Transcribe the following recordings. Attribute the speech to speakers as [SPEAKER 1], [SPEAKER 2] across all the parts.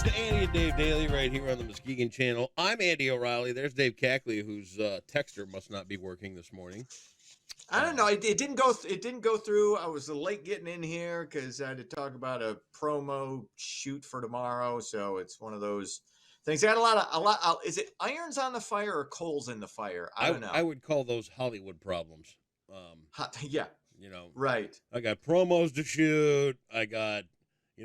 [SPEAKER 1] It's the Andy and Dave Daily right here on the Muskegon Channel. I'm Andy O'Reilly. There's Dave Cackley, whose texter must not be working this morning.
[SPEAKER 2] I don't know. It didn't go. It didn't go through. I was late getting in here because I had to talk about a promo shoot for tomorrow. So it's one of those things. I got a lot. Is it irons on the fire or coals in the fire? I don't know.
[SPEAKER 1] I would call those Hollywood problems.
[SPEAKER 2] Yeah.
[SPEAKER 1] You know,
[SPEAKER 2] Right.
[SPEAKER 1] I got promos to shoot. I got,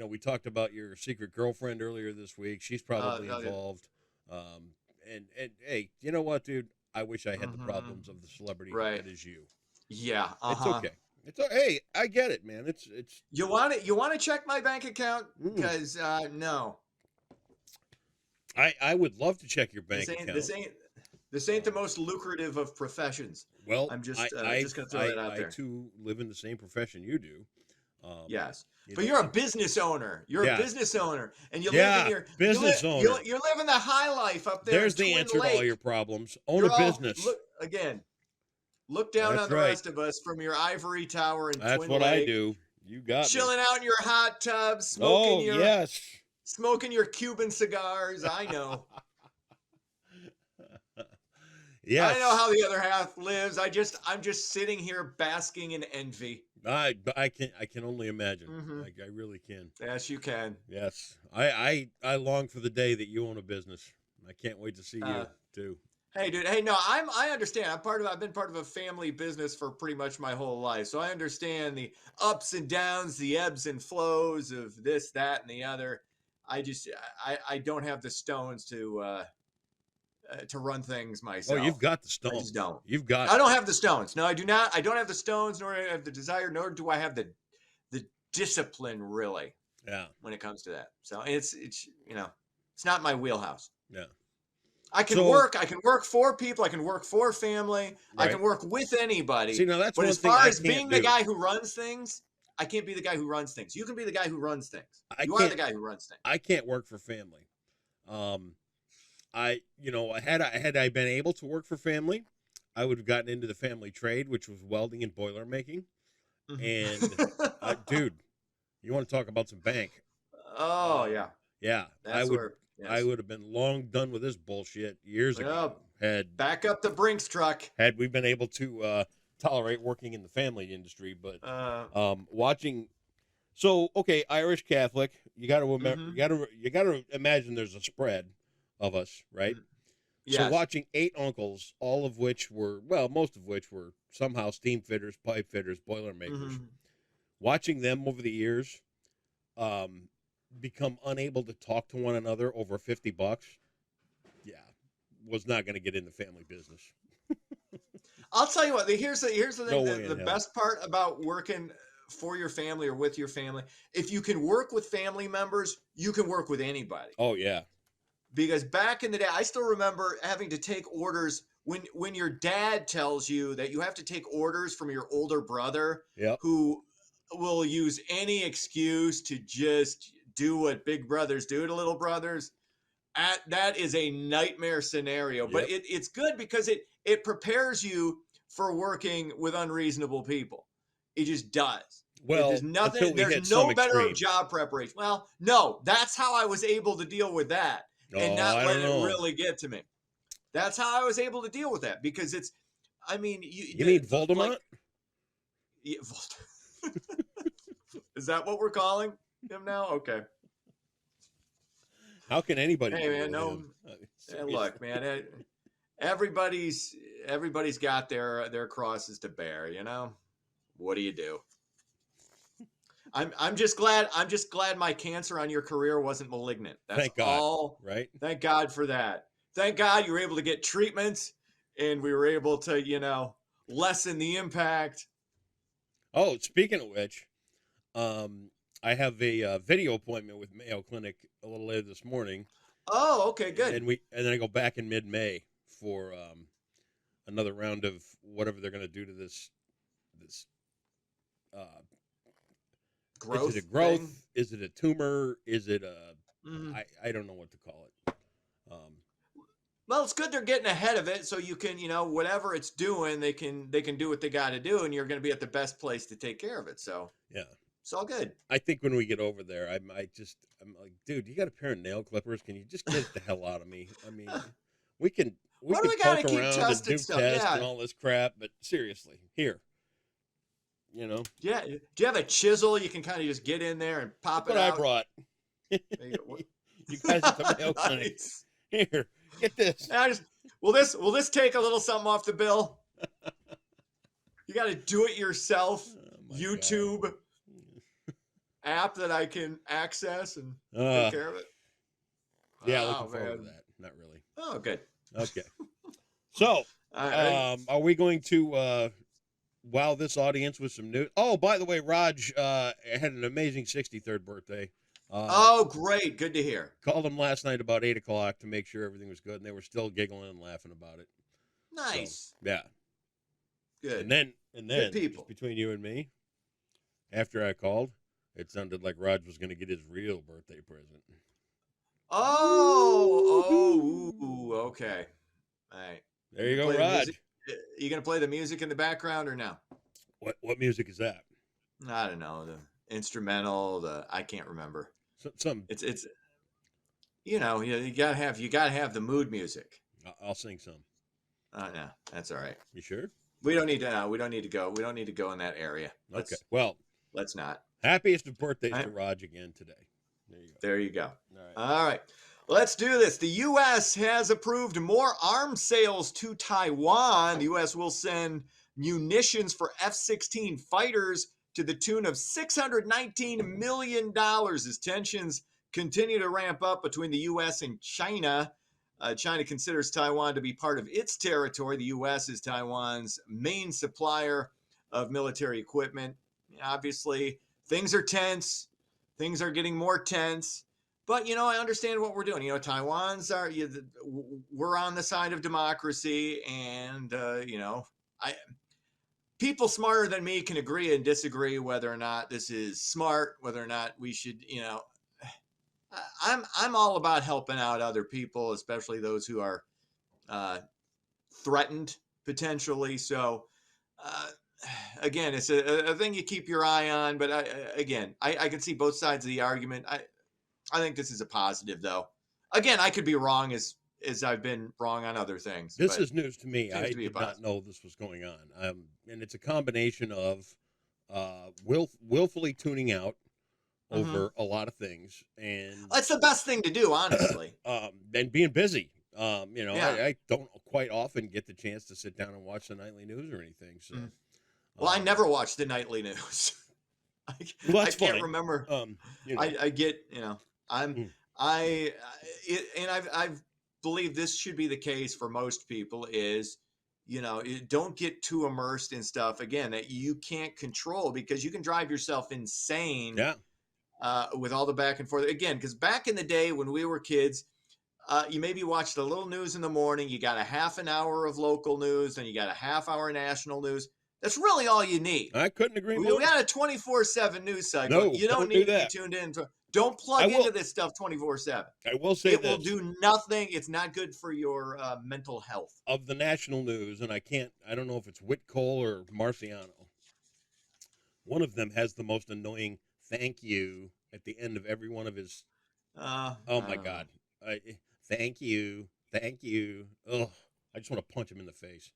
[SPEAKER 1] we talked about your secret girlfriend earlier this week. She's probably involved. And hey, you know what, dude? I wish I had the problems of the celebrity that is you.
[SPEAKER 2] Yeah.
[SPEAKER 1] It's okay. Hey, I get it, man. It's.
[SPEAKER 2] You want it? You want to check my bank account? Because no.
[SPEAKER 1] I would love to check your bank account.
[SPEAKER 2] This ain't the most lucrative of professions.
[SPEAKER 1] Well,
[SPEAKER 2] I'm just gonna throw that out there.
[SPEAKER 1] I too live in the same profession you do.
[SPEAKER 2] Yes, but you're a business owner. You're a business owner, and you live in your
[SPEAKER 1] business owner.
[SPEAKER 2] You're living the high life up there.
[SPEAKER 1] There's the answer to all your problems. Own a business.
[SPEAKER 2] Look down on the rest of us from your ivory tower in Twin Lake.
[SPEAKER 1] That's what I do. You got
[SPEAKER 2] chilling out in your hot tub, smoking your Cuban cigars. I know.
[SPEAKER 1] Yes.
[SPEAKER 2] I know how the other half lives. I'm just sitting here basking in envy.
[SPEAKER 1] I can only imagine. I really can.
[SPEAKER 2] Yes, you can.
[SPEAKER 1] Yes. I long for the day that you own a business. I can't wait to see you too.
[SPEAKER 2] Hey, dude. Hey, no, I understand. I've been part of a family business for pretty much my whole life. So I understand the ups and downs, the ebbs and flows of this, that, and the other. I don't have the stones to run things myself.
[SPEAKER 1] Oh, you've got the stones.
[SPEAKER 2] I just don't.
[SPEAKER 1] I
[SPEAKER 2] don't have the stones. No, I do not. I don't have the stones, nor do I have the desire, nor do I have the discipline, really.
[SPEAKER 1] Yeah.
[SPEAKER 2] When it comes to that. So it's not my wheelhouse.
[SPEAKER 1] Yeah.
[SPEAKER 2] I can work for people. I can work for family. Right. I can work with anybody.
[SPEAKER 1] See, now that's
[SPEAKER 2] but
[SPEAKER 1] one
[SPEAKER 2] as
[SPEAKER 1] thing
[SPEAKER 2] far
[SPEAKER 1] I
[SPEAKER 2] as being
[SPEAKER 1] can't
[SPEAKER 2] the
[SPEAKER 1] do.
[SPEAKER 2] guy who runs things, I can't be the guy who runs things. You can be the guy who runs things. You are the guy who runs things.
[SPEAKER 1] I can't work for family. Had I been able to work for family, I would have gotten into the family trade, which was welding and boiler making. And dude, you want to talk about some bank?
[SPEAKER 2] Oh yeah.
[SPEAKER 1] Yeah, I would have been long done with this bullshit years ago.
[SPEAKER 2] Back up the Brinks truck.
[SPEAKER 1] Had we been able to tolerate working in the family industry, but watching. So okay, Irish Catholic. You got to remember. You got to imagine there's a spread of us, right?
[SPEAKER 2] Yes.
[SPEAKER 1] So watching 8 uncles, most of which were somehow steam fitters, pipe fitters, boiler makers. Watching them over the years, become unable to talk to one another over $50, was not going to get in the family business.
[SPEAKER 2] I'll tell you what. Here's the thing. The best part about working for your family or with your family, if you can work with family members, you can work with anybody.
[SPEAKER 1] Oh yeah.
[SPEAKER 2] Because back in the day, I still remember having to take orders when your dad tells you that you have to take orders from your older brother, who will use any excuse to just do what big brothers do to little brothers. That is a nightmare scenario, but it's good because it prepares you for working with unreasonable people. It just does.
[SPEAKER 1] Well,
[SPEAKER 2] there's nothing. There's no better job preparation. Well, no, that's how I was able to deal with that and not let it really get to me. That's how I was able to deal with that because it's. I mean,
[SPEAKER 1] you mean Voldemort?
[SPEAKER 2] Yeah, Is that what we're calling him now? Okay.
[SPEAKER 1] How can anybody?
[SPEAKER 2] Hey man, no. Look, man, everybody's got their crosses to bear. You know, what do you do? I'm just glad my cancer on your career wasn't malignant. That's
[SPEAKER 1] Thank God,
[SPEAKER 2] all.
[SPEAKER 1] Right?
[SPEAKER 2] Thank God for that. Thank God you were able to get treatments, and we were able to lessen the impact.
[SPEAKER 1] Oh, speaking of which, I have a video appointment with Mayo Clinic a little later this morning.
[SPEAKER 2] Oh, okay, good.
[SPEAKER 1] And then I go back in mid-May for another round of whatever they're going to do to this
[SPEAKER 2] growth.
[SPEAKER 1] Is it a growth?
[SPEAKER 2] Thing?
[SPEAKER 1] Is it a tumor? Is it a? I don't know what to call it.
[SPEAKER 2] Well, it's good they're getting ahead of it, so you can, whatever it's doing, they can do what they got to do, and you're going to be at the best place to take care of it. So
[SPEAKER 1] yeah.
[SPEAKER 2] It's all good.
[SPEAKER 1] I think when we get over there, I'm like, dude, you got a pair of nail clippers? Can you just get the hell out of me? I mean, we can poke around and do tests and all this crap, but seriously, here, you know.
[SPEAKER 2] Yeah. Do you have a chisel you can kind of just get in there and pop it out?
[SPEAKER 1] I brought. You guys at the Mayo Clinic. Here, get this.
[SPEAKER 2] Will this take a little something off the bill? You got to do it yourself. YouTube app that I can access and take care of it.
[SPEAKER 1] Yeah, looking forward to that. Not really.
[SPEAKER 2] Oh, good.
[SPEAKER 1] Okay. So, are we going to wow this audience with some news? Oh, by the way, Raj had an amazing 63rd birthday.
[SPEAKER 2] Great. Good to hear.
[SPEAKER 1] Called him last night about 8 o'clock to make sure everything was good, and they were still giggling and laughing about it.
[SPEAKER 2] Nice.
[SPEAKER 1] So, yeah.
[SPEAKER 2] Good.
[SPEAKER 1] And then good people. Between you and me, after I called, it sounded like Raj was going to get his real birthday present.
[SPEAKER 2] Okay. All right.
[SPEAKER 1] There you go, Raj.
[SPEAKER 2] You going to play the music in the background or no?
[SPEAKER 1] What music is that?
[SPEAKER 2] I don't know. The instrumental, I can't remember. It's you gotta have the mood music.
[SPEAKER 1] I'll sing some.
[SPEAKER 2] No, that's all right.
[SPEAKER 1] You sure?
[SPEAKER 2] We don't need to. We don't need to go. We don't need to go in that area.
[SPEAKER 1] Okay. Well,
[SPEAKER 2] let's not.
[SPEAKER 1] Happiest of birthdays to Raj again today.
[SPEAKER 2] There you go. All right. Let's do this. The U.S. has approved more arms sales to Taiwan. The U.S. will send munitions for F-16 fighters to the tune of $619 million as tensions continue to ramp up between the U.S. and China. China considers Taiwan to be part of its territory. The U.S. is Taiwan's main supplier of military equipment. Obviously, things are tense. Things are getting more tense. But, I understand what we're doing. We're on the side of democracy. And, people smarter than me can agree and disagree whether or not this is smart, whether or not we should, I'm all about helping out other people, especially those who are threatened potentially. So, again, it's a thing you keep your eye on. But I can see both sides of the argument. I think this is a positive, though. Again, I could be wrong as I've been wrong on other things.
[SPEAKER 1] This is news to me. I did not know this was going on. And it's a combination of willfully tuning out over a lot of things, and
[SPEAKER 2] that's the best thing to do, honestly.
[SPEAKER 1] And being busy. I don't quite often get the chance to sit down and watch the nightly news or anything. So,
[SPEAKER 2] well, I never watch the nightly news. I can't remember. I get, I believe this should be the case for most people. Is don't get too immersed in stuff again that you can't control, because you can drive yourself insane.
[SPEAKER 1] Yeah.
[SPEAKER 2] With all the back and forth again, because back in the day when we were kids, you maybe watched a little news in the morning. You got a half an hour of local news, and you got a half hour national news. That's really all you need.
[SPEAKER 1] I couldn't agree more.
[SPEAKER 2] We got a 24/7 news cycle.
[SPEAKER 1] No,
[SPEAKER 2] you don't need to be tuned in. Don't plug into this stuff 24/7.
[SPEAKER 1] I will say
[SPEAKER 2] it will do nothing. It's not good for your mental health.
[SPEAKER 1] Of the national news, and I don't know if it's Whit Cole or Marciano. One of them has the most annoying "thank you" at the end of every one of his. Oh my God! Thank you. Oh, I just want to punch him in the face.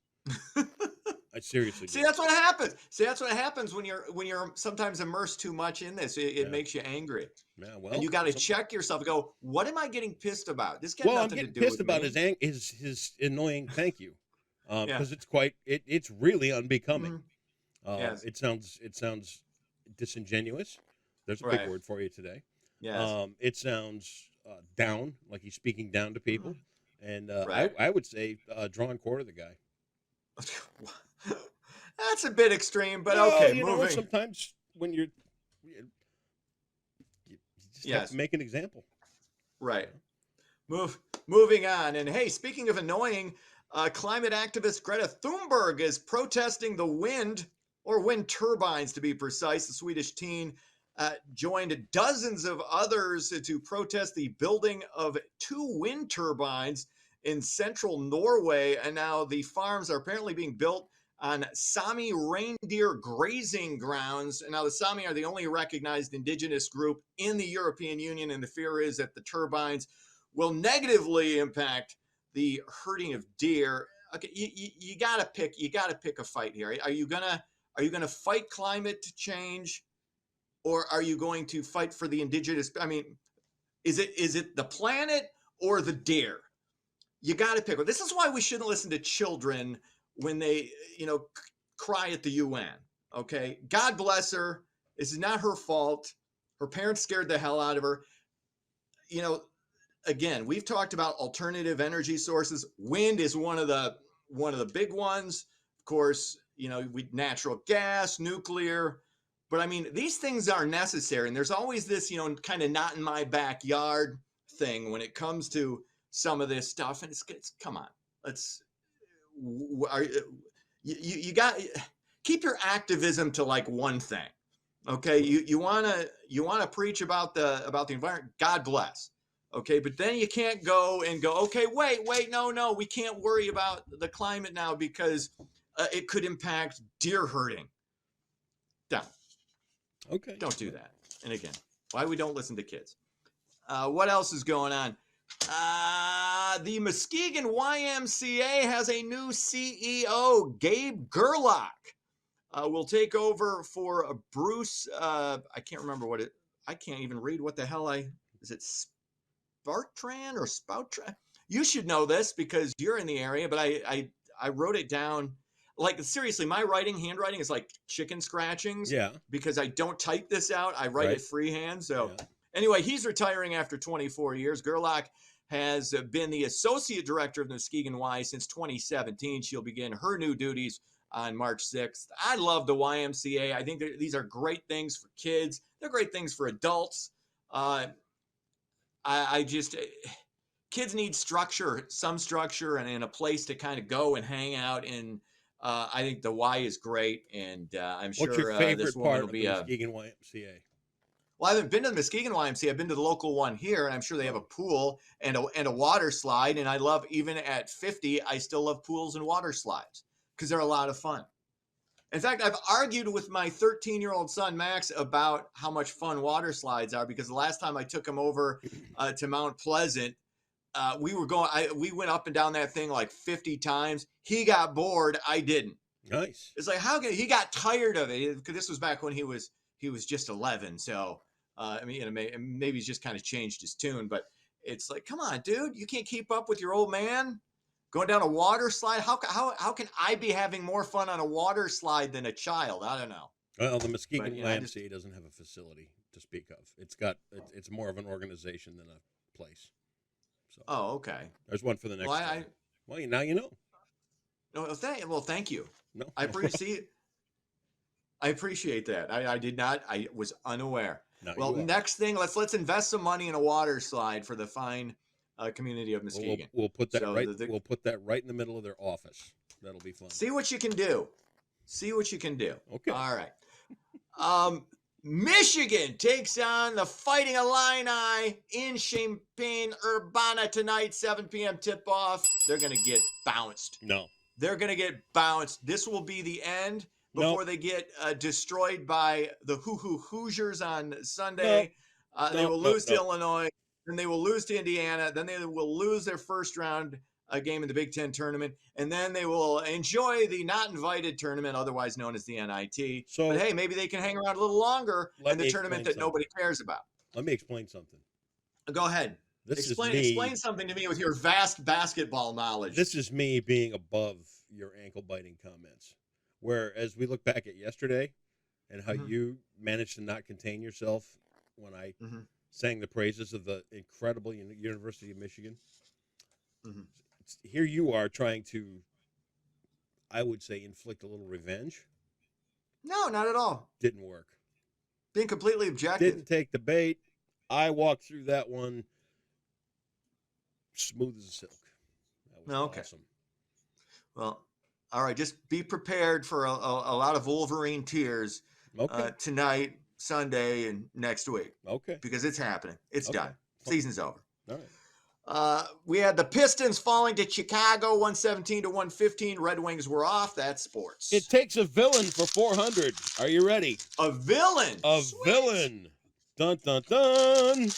[SPEAKER 1] I seriously do.
[SPEAKER 2] See, that's what happens. That's what happens when you're sometimes immersed too much in this. It makes you angry.
[SPEAKER 1] Yeah, well,
[SPEAKER 2] and you got to check yourself and go, what am I getting pissed about? This got nothing to do with me.
[SPEAKER 1] I'm getting pissed about his annoying "thank you," because it's really unbecoming.
[SPEAKER 2] Yes.
[SPEAKER 1] It sounds disingenuous. There's a big word for you today.
[SPEAKER 2] Yes.
[SPEAKER 1] It sounds down, like he's speaking down to people, and I would say drawing quarter the guy.
[SPEAKER 2] That's a bit extreme, but okay.
[SPEAKER 1] Moving. Sometimes when you just have to make an example.
[SPEAKER 2] Right. Moving on. And hey, speaking of annoying, climate activist Greta Thunberg is protesting the wind turbines, to be precise. The Swedish teen joined dozens of others to protest the building of 2 wind turbines in central Norway. And now the farms are apparently being built on Sami reindeer grazing grounds. And now the Sami are the only recognized indigenous group in the European Union, and the fear is that the turbines will negatively impact the herding of deer. Okay, you gotta pick a fight here. Are you gonna fight climate change, or are you going to fight for the indigenous? I mean, is it the planet or the deer? You got to pick one. This is why we shouldn't listen to children when they, cry at the UN. Okay, God bless her. This is not her fault. Her parents scared the hell out of her. Again, we've talked about alternative energy sources. Wind is one of the big ones. Of course, natural gas, nuclear. But I mean, these things are necessary. And there's always this, kind of not in my backyard thing when it comes to some of this stuff. And it's come on, you got keep your activism to like one thing. Okay. You want to preach about the environment. God bless. Okay. But then you can't go, okay, wait, no, we can't worry about the climate now because it could impact deer herding. Don't.
[SPEAKER 1] Okay.
[SPEAKER 2] Don't do that. And again, why we don't listen to kids. What else is going on? The Muskegon YMCA has a new CEO, Gabe Gerlach. Will take over for Bruce. I can't remember I can't even read what the hell is it Spartran or Spoutran? You should know this because you're in the area, but I wrote it down. Like, seriously, my handwriting is like chicken scratchings.
[SPEAKER 1] Yeah.
[SPEAKER 2] Because I don't type this out. I write it freehand. So anyway, he's retiring after 24 years. Gerlach has been the associate director of the Muskegon Y since 2017. She'll begin her new duties on March 6th. I love the YMCA. I think these are great things for kids. They're great things for adults. Kids need structure, some structure, and a place to kind of go and hang out in. I think the Y is great, and I'm sure
[SPEAKER 1] What's your favorite
[SPEAKER 2] this woman
[SPEAKER 1] part
[SPEAKER 2] will be
[SPEAKER 1] of the Muskegon YMCA?
[SPEAKER 2] Well, I haven't been to the Muskegon YMCA. I've been to the local one here, and I'm sure they have a pool and a water slide. And I love, even at 50, I still love pools and water slides because they're a lot of fun. In fact, I've argued with my 13-year-old son, Max, about how much fun water slides are because the last time I took him over to Mount Pleasant, we went up and down that thing like 50 times. He got bored. I didn't.
[SPEAKER 1] Nice.
[SPEAKER 2] It's like, he got tired of it because this was back when he was just 11. So, maybe he's just kind of changed his tune, but it's like, come on, dude, you can't keep up with your old man going down a water slide. How can I be having more fun on a water slide than a child? I don't know.
[SPEAKER 1] Well, the Muskegon YMCA doesn't have a facility to speak of. It's more of an organization than a place. So,
[SPEAKER 2] okay.
[SPEAKER 1] There's one for the next. Well, now you know.
[SPEAKER 2] No, thank you.
[SPEAKER 1] No,
[SPEAKER 2] I appreciate that. I did not. I was unaware. No, next thing, let's invest some money in a water slide for the fine community of Muskegon.
[SPEAKER 1] We'll put that we'll put that right in the middle of their office. That'll be fun.
[SPEAKER 2] See what you can do.
[SPEAKER 1] Okay.
[SPEAKER 2] All right. Michigan takes on the Fighting Illini in Champaign-Urbana tonight, 7 p.m. tip-off. They're going to get bounced.
[SPEAKER 1] No.
[SPEAKER 2] They're going to get bounced. This will be the end before they get destroyed by the Hoosiers on Sunday. They will lose to Illinois. Then they will lose to Indiana. Then they will lose their first round game in the Big Ten tournament. And then they will enjoy the not invited tournament, otherwise known as the NIT. But hey, maybe they can hang around a little longer in the tournament that nobody cares about.
[SPEAKER 1] Let me explain something.
[SPEAKER 2] Go ahead. Explain something to me with your vast basketball knowledge.
[SPEAKER 1] This is me being above your ankle-biting comments. Whereas we look back at yesterday and how you managed to not contain yourself when I sang the praises of the incredible University of Michigan. Here you are trying to, I would say, inflict a little revenge.
[SPEAKER 2] No, not at all.
[SPEAKER 1] Didn't work.
[SPEAKER 2] Being completely objective.
[SPEAKER 1] Didn't take the bait. I walked through that one smooth as silk. That was awesome.
[SPEAKER 2] Well, all right. Just be prepared for a lot of Wolverine tears tonight, Sunday, and next week.
[SPEAKER 1] Okay.
[SPEAKER 2] Because it's happening. It's done. Season's over.
[SPEAKER 1] All right.
[SPEAKER 2] We had the Pistons falling to Chicago 117 to 115. Red Wings were off. That's sports.
[SPEAKER 1] It takes a villain for 400. Are you ready?
[SPEAKER 2] A villain.
[SPEAKER 1] A villain. Dun, dun, dun.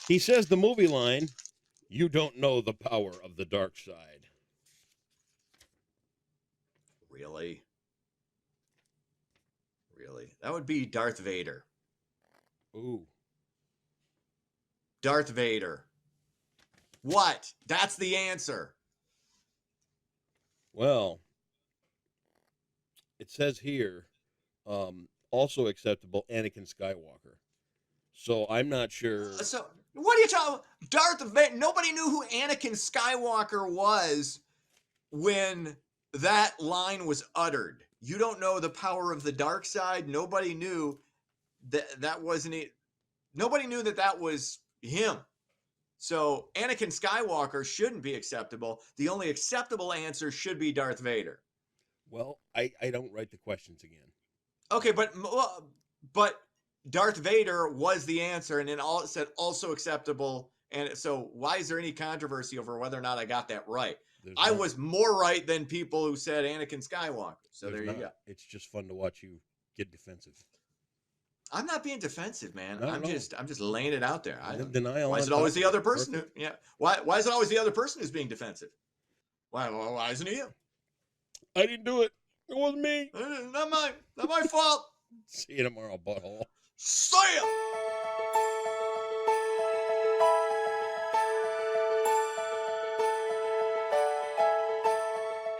[SPEAKER 1] He says the movie line, "You don't know the power of the dark side."
[SPEAKER 2] Really? Really? That would be Darth Vader.
[SPEAKER 1] Ooh.
[SPEAKER 2] Darth Vader. What? That's the answer.
[SPEAKER 1] Well, it says here, also acceptable, Anakin Skywalker. So I'm not sure.
[SPEAKER 2] So what are you talking? Darth Vader. Nobody knew who Anakin Skywalker was when that line was uttered. You don't know the power of the dark side. Nobody knew that wasn't it. Nobody knew that was him. So Anakin Skywalker shouldn't be acceptable. The only acceptable answer should be Darth Vader.
[SPEAKER 1] Well, I don't write the questions again.
[SPEAKER 2] Okay, but Darth Vader was the answer, and then all it said also acceptable. And so why is there any controversy over whether or not I got that right? I was more right than people who said Anakin Skywalker. So there you go.
[SPEAKER 1] It's just fun to watch you get defensive.
[SPEAKER 2] I'm not being defensive, man. I'm just laying it out there.
[SPEAKER 1] Denial.
[SPEAKER 2] Why is it always the other person who? Yeah. Why is it always the other person who's being defensive? Why isn't it you?
[SPEAKER 1] I didn't do it. It wasn't me.
[SPEAKER 2] Not my fault.
[SPEAKER 1] See you tomorrow, butthole.
[SPEAKER 2] See ya.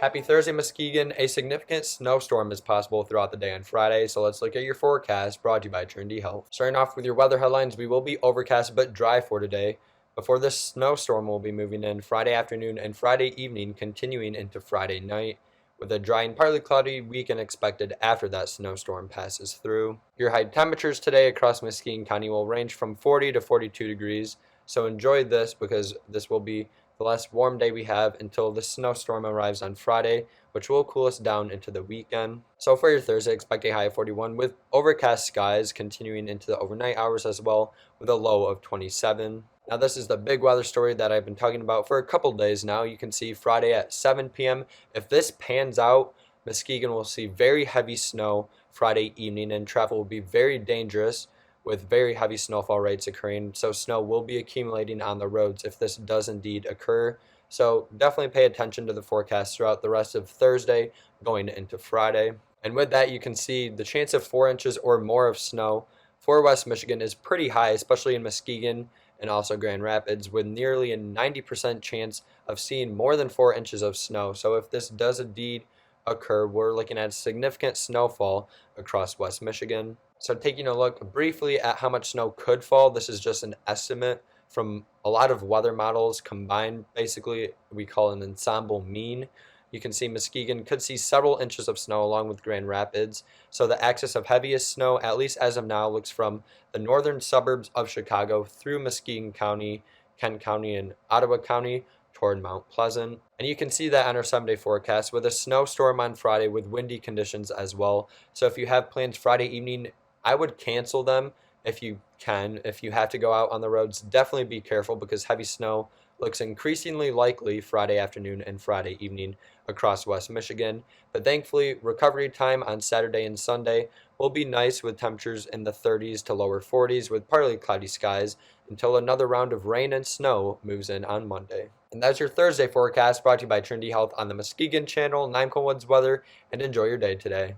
[SPEAKER 3] Happy Thursday, Muskegon. A significant snowstorm is possible throughout the day on Friday, so let's look at your forecast brought to you by Trinity Health. Starting off with your weather headlines, we will be overcast but dry for today. Before this snowstorm will be moving in Friday afternoon and Friday evening, continuing into Friday night, with a dry and partly cloudy weekend expected after that snowstorm passes through. Your high temperatures today across Muskegon County will range from 40 to 42 degrees, so enjoy this because this will be the last warm day we have until the snowstorm arrives on Friday, which will cool us down into the weekend. So for your Thursday, expect a high of 41 with overcast skies continuing into the overnight hours as well, with a low of 27. Now this is the big weather story that I've been talking about for a couple days now. You can see Friday at 7 p.m. If this pans out, Muskegon will see very heavy snow Friday evening, and travel will be very dangerous with very heavy snowfall rates occurring. So snow will be accumulating on the roads if this does indeed occur. So definitely pay attention to the forecast throughout the rest of Thursday going into Friday. And with that, you can see the chance of 4 inches or more of snow for West Michigan is pretty high, especially in Muskegon and also Grand Rapids, with nearly a 90% chance of seeing more than 4 inches of snow. So if this does indeed occur, we're looking at significant snowfall across West Michigan. So taking a look briefly at how much snow could fall, this is just an estimate from a lot of weather models combined. Basically, we call an ensemble mean. You can see Muskegon could see several inches of snow along with Grand Rapids. So the axis of heaviest snow, at least as of now, looks from the northern suburbs of Chicago through Muskegon County, Kent County, and Ottawa County toward Mount Pleasant. And you can see that on our 7-day forecast with a snowstorm on Friday with windy conditions as well. So if you have plans Friday evening, I would cancel them if you can. If you have to go out on the roads, definitely be careful because heavy snow looks increasingly likely Friday afternoon and Friday evening across West Michigan. But thankfully, recovery time on Saturday and Sunday will be nice with temperatures in the 30s to lower 40s with partly cloudy skies until another round of rain and snow moves in on Monday. And that's your Thursday forecast brought to you by Trinity Health on the Muskegon Channel, 9 Woods Weather, and enjoy your day today.